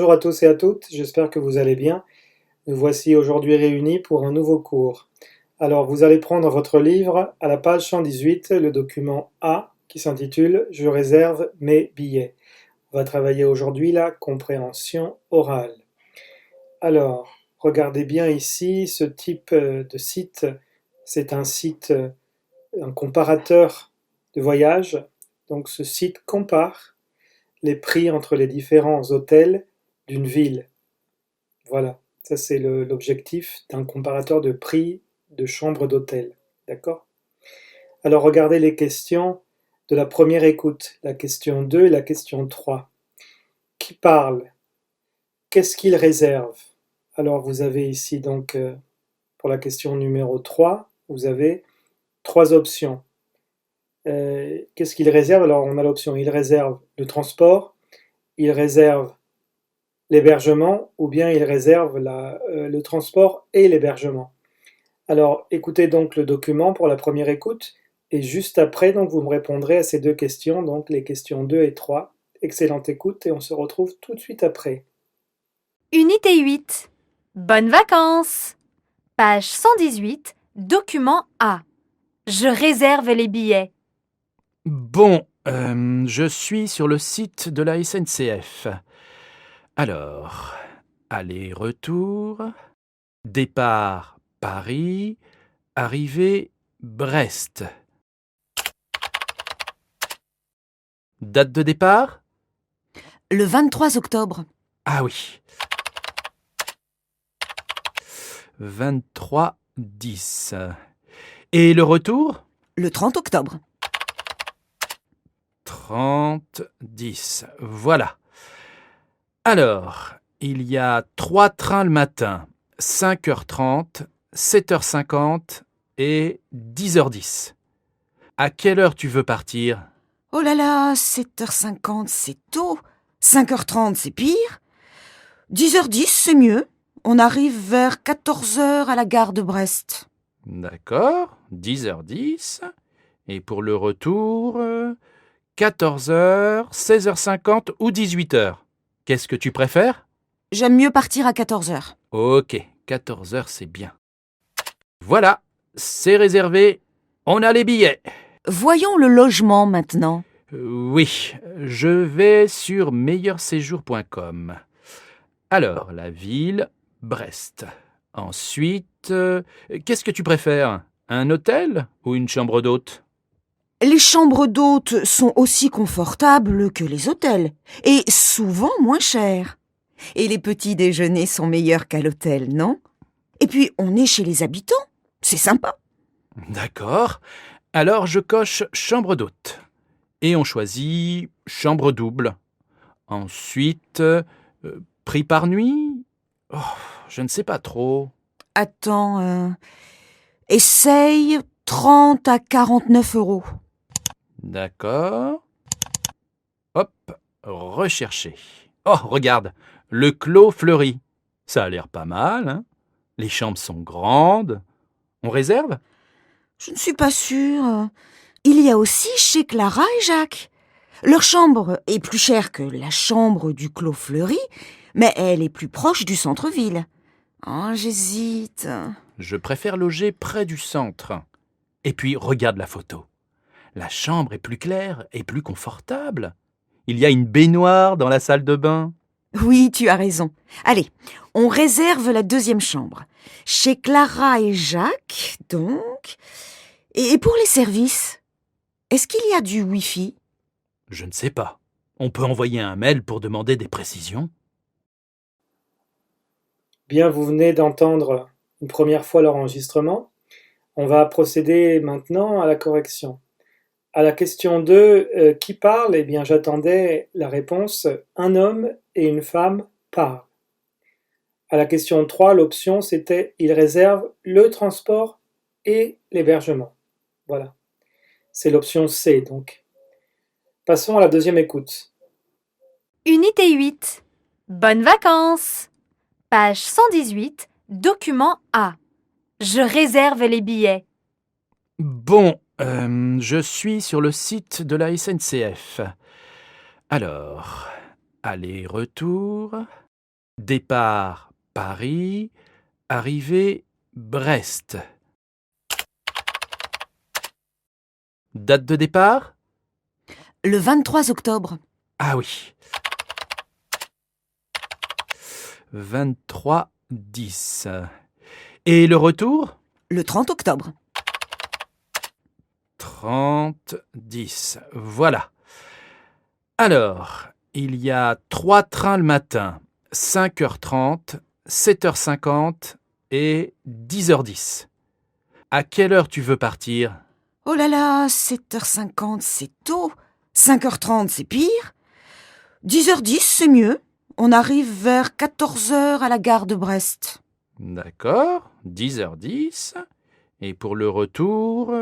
bonjour à tous et à toutes, j'espère que vous allez bien. Nous voici aujourd'hui réunis pour un nouveau cours. Alors vous allez prendre votre livre à la page 118, le document A qui s'intitule « Je réserve mes billets ». On va travailler aujourd'hui la compréhension orale. Alors, regardez bien ici, ce type de site, c'est un site, un comparateur de voyage. Donc ce site compare les prix entre les différents hôtels d'une ville. Voilà, ça c'est l'objectif d'un comparateur de prix de chambres d'hôtel. D'accord? Alors regardez les questions de la première écoute, la question 2 et la question 3. Qui parle? Qu'est-ce qu'il réserve? Alors vous avez ici donc, pour la question numéro 3, vous avez 3 options. Qu'est-ce qu'il réserve? Alors on a l'option, il réserve le transport, il réserve l'hébergement ou bien il réserve le transport et l'hébergement. Alors écoutez donc le document pour la première écoute et juste après donc vous me répondrez à ces deux questions, donc les questions 2 et 3. Excellente écoute et on se retrouve tout de suite après. Unité 8. Bonnes vacances. Page 118, document A. Je réserve les billets. Bon, je suis sur le site de la SNCF. Alors, aller-retour, départ Paris, arrivée Brest. Date de départ? Le 23 octobre. Ah oui. 23-10. Et le retour? Le 30 octobre. 30-10. Voilà. Alors, il y a 3 trains le matin, 5h30, 7h50 et 10h10. À quelle heure tu veux partir? Oh là là, 7h50, c'est tôt. 5h30, c'est pire. 10h10, c'est mieux. On arrive vers 14h à la gare de Brest. D'accord, 10h10. Et pour le retour, 14h, 16h50 ou 18h. Qu'est-ce que tu préfères? J'aime mieux partir à 14h. Ok, 14h c'est bien. Voilà, c'est réservé. On a les billets. Voyons le logement maintenant. Oui, je vais sur meilleurséjour.com. Alors, la ville, Brest. Ensuite, qu'est-ce que tu préfères? Un hôtel ou une chambre d'hôte? Les chambres d'hôtes sont aussi confortables que les hôtels et souvent moins chères. Et les petits déjeuners sont meilleurs qu'à l'hôtel, non? Et puis, on est chez les habitants. C'est sympa. D'accord. Alors, je coche chambre d'hôte. Et on choisit chambre double. Ensuite, prix par nuit? Oh, je ne sais pas trop. Attends, essaye 30 à 49 euros. D'accord. Hop, rechercher. Oh, regarde, le Clos Fleury. Ça a l'air pas mal, hein? Les chambres sont grandes. On réserve? Je ne suis pas sûre. Il y a aussi chez Clara et Jacques. Leur chambre est plus chère que la chambre du Clos Fleury, mais elle est plus proche du centre-ville. Oh, j'hésite. Je préfère loger près du centre. Et puis, regarde la photo. La chambre est plus claire et plus confortable. Il y a une baignoire dans la salle de bain. Oui, tu as raison. Allez, on réserve la deuxième chambre. Chez Clara et Jacques, donc. Et pour les services, est-ce qu'il y a du Wi-Fi? Je ne sais pas. On peut envoyer un mail pour demander des précisions. Bien, vous venez d'entendre une première fois l'enregistrement. On va procéder maintenant à la correction. À la question 2, qui parle? Eh bien, j'attendais la réponse un homme et une femme parlent. À la question 3, l'option c'était il réserve le transport et l'hébergement. Voilà. C'est l'option C donc. Passons à la deuxième écoute. Unité 8. Bonnes vacances. Page 118, document A. Je réserve les billets. Bon, je suis sur le site de la SNCF. Alors, aller-retour, Départ Paris, arrivée Brest. Date de départ? Le 23 octobre. Ah oui. 23-10. Et le retour? Le 30 octobre. 30-10. Voilà. Alors, il y a 3 trains le matin, 5h30, 7h50 et 10h10. À quelle heure tu veux partir? Oh là là, 7h50, c'est tôt. 5h30, c'est pire. 10h10, c'est mieux. On arrive vers 14h à la gare de Brest. D'accord, 10h10. Et pour le retour,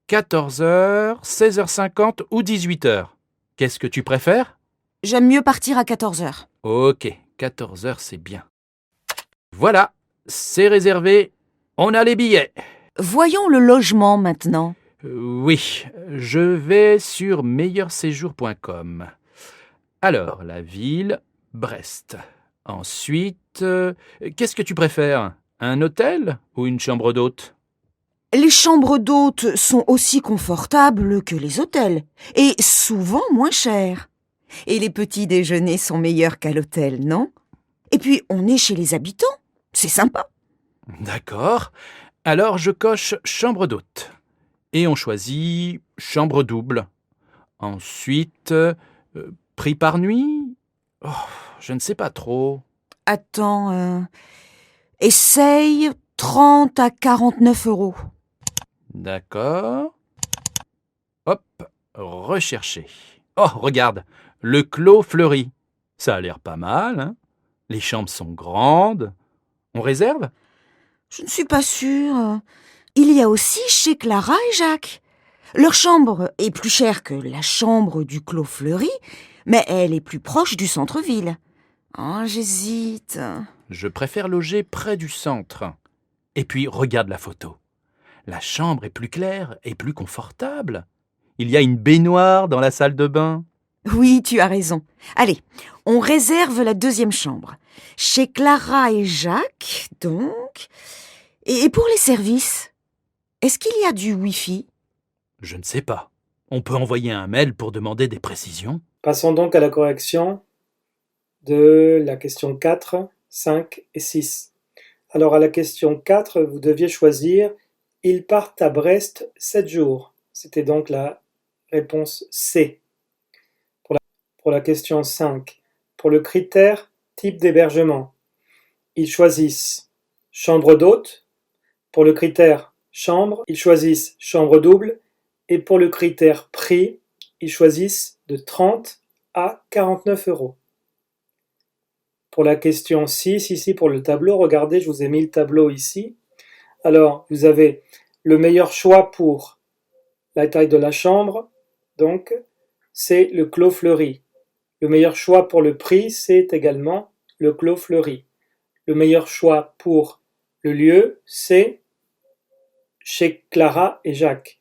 14h, 16h50 ou 18h. Qu'est-ce que tu préfères? J'aime mieux partir à 14h. Ok, 14h c'est bien. Voilà, c'est réservé. On a les billets. Voyons le logement maintenant. Oui, je vais sur meilleurséjour.com. Alors, la ville, Brest. Ensuite, qu'est-ce que tu préfères? Un hôtel ou une chambre d'hôte? Les chambres d'hôtes sont aussi confortables que les hôtels et souvent moins chers. Et les petits déjeuners sont meilleurs qu'à l'hôtel, non? Et puis, on est chez les habitants. C'est sympa. D'accord. Alors, je coche chambre d'hôte. Et on choisit chambre double. Ensuite, prix par nuit? Oh, je ne sais pas trop. Attends, essaye 30 à 49 euros. D'accord. Hop, rechercher. Oh, regarde, le Clos Fleury. Ça a l'air pas mal, hein? Les chambres sont grandes. On réserve? Je ne suis pas sûre. Il y a aussi chez Clara et Jacques. Leur chambre est plus chère que la chambre du Clos Fleury, mais elle est plus proche du centre-ville. Oh, j'hésite. Je préfère loger près du centre. Et puis, regarde la photo. La chambre est plus claire et plus confortable. Il y a une baignoire dans la salle de bain. Oui, tu as raison. Allez, on réserve la deuxième chambre. Chez Clara et Jacques, donc. Et pour les services, est-ce qu'il y a du Wi-Fi? Je ne sais pas. On peut envoyer un mail pour demander des précisions. Passons donc à la correction de la question 4, 5 et 6. Alors à la question 4, vous deviez choisir « Ils partent à Brest 7 jours ». C'était donc la réponse C. Pour la question 5, pour le critère type d'hébergement, ils choisissent chambre d'hôte. Pour le critère chambre, ils choisissent chambre double. Et pour le critère prix, ils choisissent de 30 à 49 euros. Pour la question 6, ici pour le tableau, regardez, je vous ai mis le tableau ici. Alors, vous avez le meilleur choix pour la taille de la chambre, donc c'est le Clos Fleury. Le meilleur choix pour le prix, c'est également le Clos Fleury. Le meilleur choix pour le lieu, c'est chez Clara et Jacques.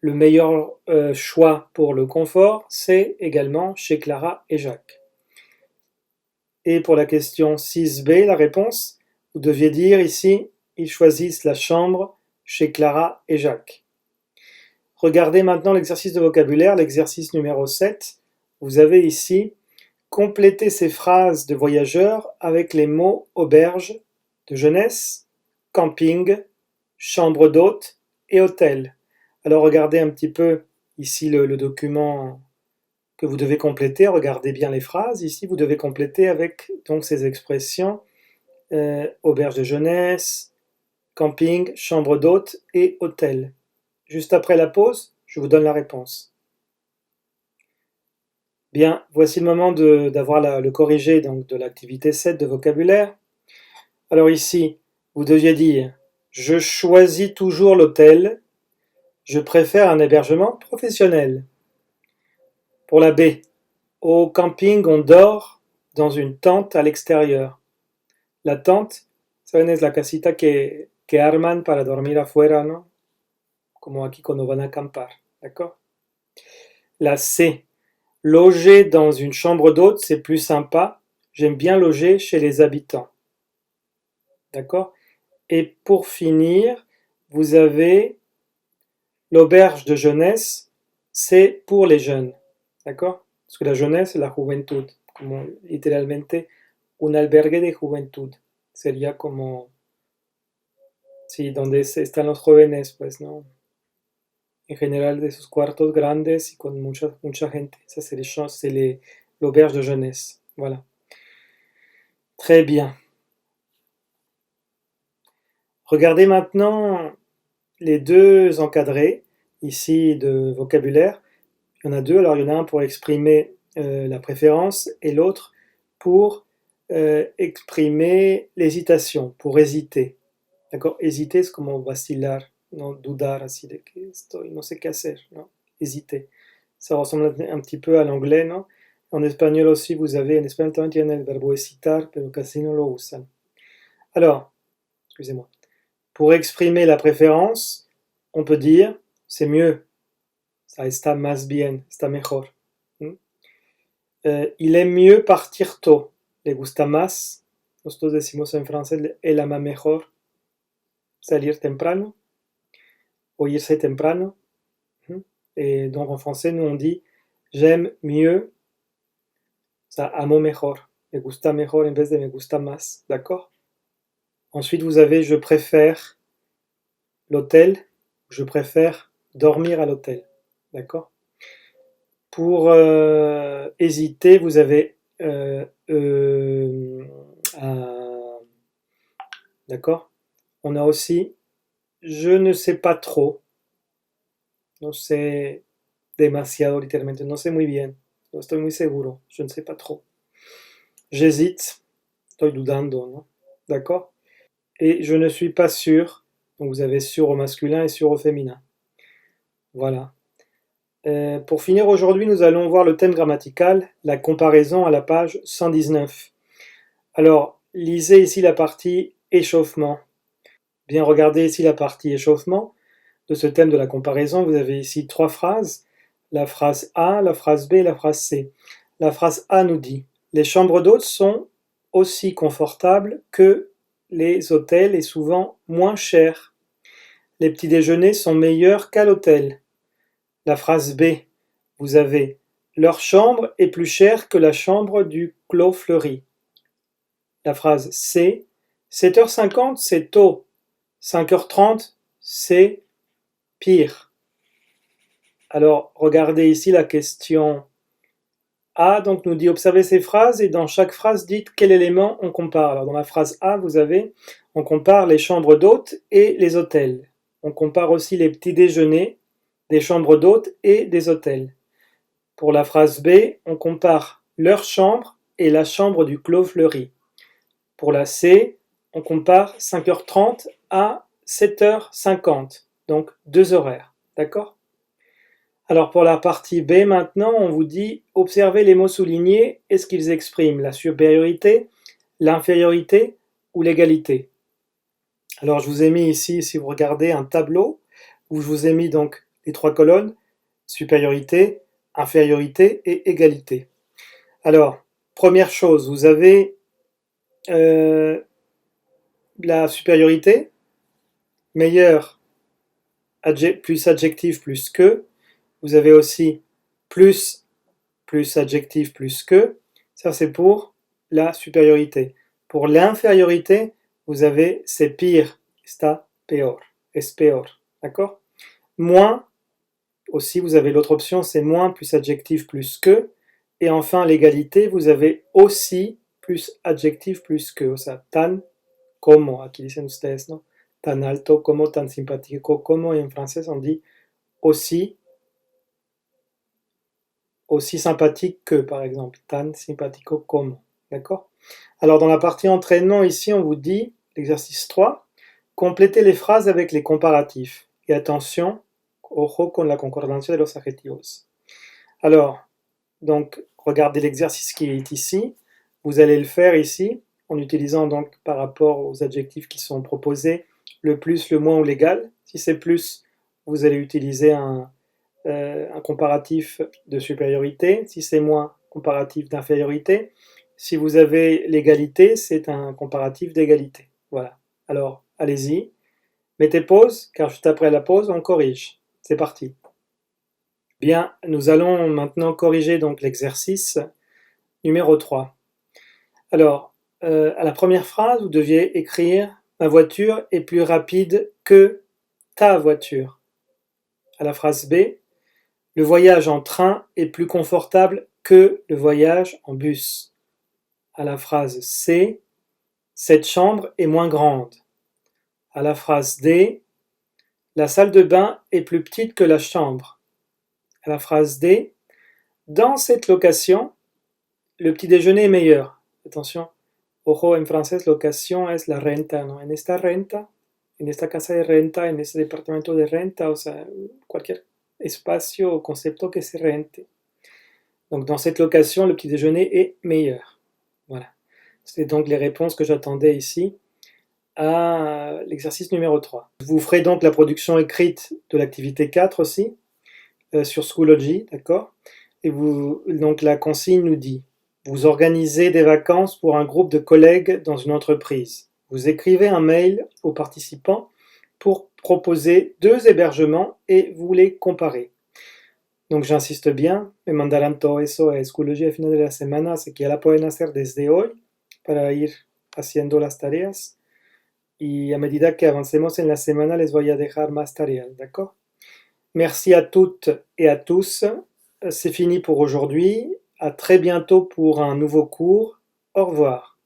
Le meilleur choix pour le confort, c'est également chez Clara et Jacques. Et pour la question 6b, la réponse, vous deviez dire ici, ils choisissent la chambre chez Clara et Jacques. Regardez maintenant l'exercice de vocabulaire, l'exercice numéro 7. Vous avez ici complété ces phrases de voyageurs avec les mots auberge de jeunesse, camping, chambre d'hôte et hôtel. Alors regardez un petit peu ici le document que vous devez compléter, regardez bien les phrases. Ici, vous devez compléter avec donc ces expressions auberge de jeunesse, camping, chambre d'hôte et hôtel. Juste après la pause, je vous donne la réponse. Bien, voici le moment d'avoir le corrigé donc, de l'activité 7 de vocabulaire. Alors ici, vous deviez dire « Je choisis toujours l'hôtel. Je préfère un hébergement professionnel. » Pour la B, au camping, on dort dans une tente à l'extérieur. La tente, ¿saben? Es la casita que arman para dormir afuera, ¿no? Como aquí cuando van a acampar, d'accord? La C, loger dans une chambre d'hôte, c'est plus sympa. j'aime bien loger chez les habitants. D'accord? Et pour finir, vous avez l'auberge de jeunesse, c'est pour les jeunes. D'accord? Parce que la jeunesse, c'est la juventud. Como literalmente, un albergue de juventud. Sería como, sí, donde están los jóvenes, pues, ¿no? En general, de esos cuartos grandes y con mucha gente. Ça, c'est l'auberge de jeunesse. Voilà. Très bien. Regardez maintenant les deux encadrés ici de vocabulaire. Il y en a deux, alors il y en a un pour exprimer la préférence et l'autre pour exprimer l'hésitation, pour hésiter. D'accord? Hésiter, c'est como vacilar, no dudar, así de que estoy, no sé qué hacer, ¿no? Hésiter. Ça ressemble un petit peu à l'anglais, ¿no? En espagnol aussi, vous avez, en espagnol también tienen el verbo hesitar, pero casi no lo usan. Alors, excusez-moi. Pour exprimer la préférence, on peut dire c'est mieux. Ça está más bien, está mejor. Il aime mieux partir tôt. Le gusta más. Nosotros decimos en francés el ama mejor. Salir temprano. O irse temprano. Et donc en français, nous on dit j'aime mieux. Ça, amo mejor. Me gusta mejor en vez de me gusta más. D'accord? Ensuite, vous avez je préfère l'hôtel. Je préfère dormir à l'hôtel. D'accord? Pour hésiter, vous avez d'accord? On a aussi je ne sais pas trop. No sé demasiado, literalmente. No sé muy bien. No estoy muy seguro. Je ne sais pas trop. J'hésite. Estoy dudando, ¿no? D'accord? Et je ne suis pas sûr. Donc vous avez sûr au masculin et sûr au féminin. Voilà. Pour finir aujourd'hui, nous allons voir le thème grammatical, la comparaison à la page 119. Alors, lisez ici la partie échauffement. Bien, regardez ici la partie échauffement de ce thème de la comparaison. Vous avez ici trois phrases, la phrase A, la phrase B et la phrase C. La phrase A nous dit « Les chambres d'hôtes sont aussi confortables que les hôtels et souvent moins chers. Les petits déjeuners sont meilleurs qu'à l'hôtel. » La phrase B, vous avez « Leur chambre est plus chère que la chambre du Clos Fleuri. » La phrase C, « 7h50 c'est tôt, 5h30 c'est pire. » Alors, regardez ici la question A, donc nous dit observez ces phrases et dans chaque phrase dites quel élément on compare. Alors dans la phrase A, vous avez on compare les chambres d'hôtes et les hôtels. On compare aussi les petits déjeuners des chambres d'hôtes et des hôtels. Pour la phrase B, on compare leur chambre et la chambre du Clos Fleuri. Pour la C, on compare 5h30 à 7h50, donc deux horaires. D'accord? Alors pour la partie B maintenant, on vous dit observez les mots soulignés, est-ce qu'ils expriment la supériorité, l'infériorité ou l'égalité? Alors je vous ai mis ici, si vous regardez, un tableau où je vous ai mis donc les trois colonnes, supériorité, infériorité et égalité. Alors, première chose, vous avez la supériorité, meilleur, plus adjectif plus que. Vous avez aussi plus adjectif plus que. Ça c'est pour la supériorité. Pour l'infériorité, vous avez c'est pire, está peor, es peor. D'accord? Moins, aussi vous avez l'autre option, c'est moins plus adjectif plus que. Et enfin l'égalité, vous avez aussi plus adjectif plus que. O sea, tan como, aquí dicen ustedes, ¿no? Tan alto como, tan simpático como, et en français on dit aussi sympathique que, par exemple, tan simpatico como, d'accord? Alors, dans la partie entraînement, ici, on vous dit, l'exercice 3, complétez les phrases avec les comparatifs. Et attention, ojo con la concordancia de los adjetivos. Alors, donc, regardez l'exercice qui est ici. Vous allez le faire ici, en utilisant donc, par rapport aux adjectifs qui sont proposés, le plus, le moins ou l'égal. Si c'est plus, vous allez utiliser un comparatif de supériorité, si c'est moins, comparatif d'infériorité, Si vous avez l'égalité, c'est un comparatif d'égalité. Voilà. Alors, allez-y. Mettez pause, car juste après la pause, on corrige. C'est parti. Bien, nous allons maintenant corriger donc l'exercice numéro 3. Alors, à la première phrase, vous deviez écrire « Ma voiture est plus rapide que ta voiture ». À la phrase B, « Le voyage en train est plus confortable que le voyage en bus ». À la phrase C, « Cette chambre est moins grande ». À la phrase D, « La salle de bain est plus petite que la chambre ». À la phrase D, « Dans cette location, le petit déjeuner est meilleur ». Attention, ojo, en francés locación es la renta, ¿no? En esta renta, en esta casa de renta, en este departamento de renta, o sea, cualquier espacio o concepto que se rente. Donc dans cette location, le petit déjeuner est meilleur. Voilà. C'est donc les réponses que j'attendais ici à l'exercice numéro 3. Vous ferez donc la production écrite de l'activité 4 aussi, sur Schoology, d'accord? Et donc la consigne nous dit: vous organisez des vacances pour un groupe de collègues dans une entreprise. Vous écrivez un mail aux participants pour proposer 2 hébergements et vous les comparez. Donc j'insiste bien, me mandarán todo eso a Schoology al final de la semana, así que ya la pueden hacer desde hoy para ir haciendo las tareas. Y a medida que avancemos en la semana, les voy a dejar más tareas, d'accord? Merci à toutes et à tous. C'est fini pour aujourd'hui. À très bientôt pour un nouveau cours. Au revoir.